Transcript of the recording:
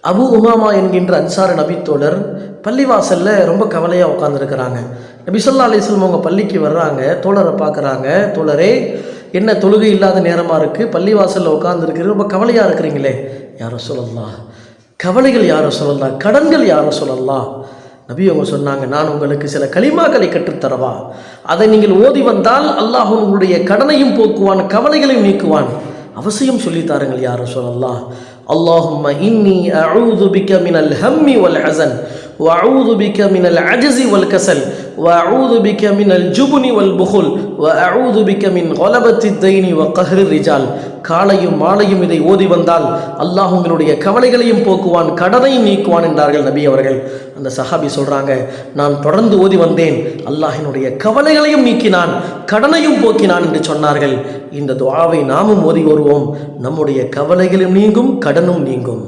அபு உமாமா என்கின்ற அன்சார் நபித்தோழர் பள்ளிவாசலில் ரொம்ப கவலையாக உட்காந்துருக்கிறாங்க. நபி ஸல்லல்லாஹு அலைஹி வஸல்லம் அவங்க பள்ளிக்கு வர்றாங்க, தோழரை பார்க்குறாங்க. தோழரே, என்ன தொழுகை இல்லாத நேரமாக இருக்குது, பள்ளிவாசலில் உட்காந்துருக்குறது, ரொம்ப கவலையாக இருக்கிறீங்களே. யார சொல்லலாம், கவலைகள் யார சொல்லலாம், கடன்கள் யார சொல்லலாம். நபி அவங்க சொன்னாங்க, நான் உங்களுக்கு சில கலிமாக்களை கற்றுத்தரவா, அதை நீங்கள் ஓதி வந்தால் அல்லாஹ் உங்களுடைய கடனையும் போக்குவான், கவலைகளையும் நீக்குவான். அவசியம் சொல்லித்தாருங்கள் யார சொல்லலாம். اللهم إني أعوذ بك من الهم والحزن وأعوذ بك من العجز والكسل وأعوذ بك من الجبن والبخل وأعوذ بك من غلبة الدين وقهر الرجال. காலையும் மாலையும் இதை ஓதி வந்தால் அல்லாஹ் உங்களுடைய கவலைகளையும் போக்குவான், கடனையும் நீக்குவான் என்றார்கள் நபி அவர்கள். அந்த சஹாபி சொல்றாங்க, நான் தொடர்ந்து ஓதி வந்தேன், அல்லாஹினுடைய கவலைகளையும் நீக்கினான், கடனையும் போக்கினான் என்று சொன்னார்கள். இந்த துஆவை நாமும் ஓதி வருவோம், நம்முடைய கவலைகளும் நீங்கும், கடனும் நீங்கும்.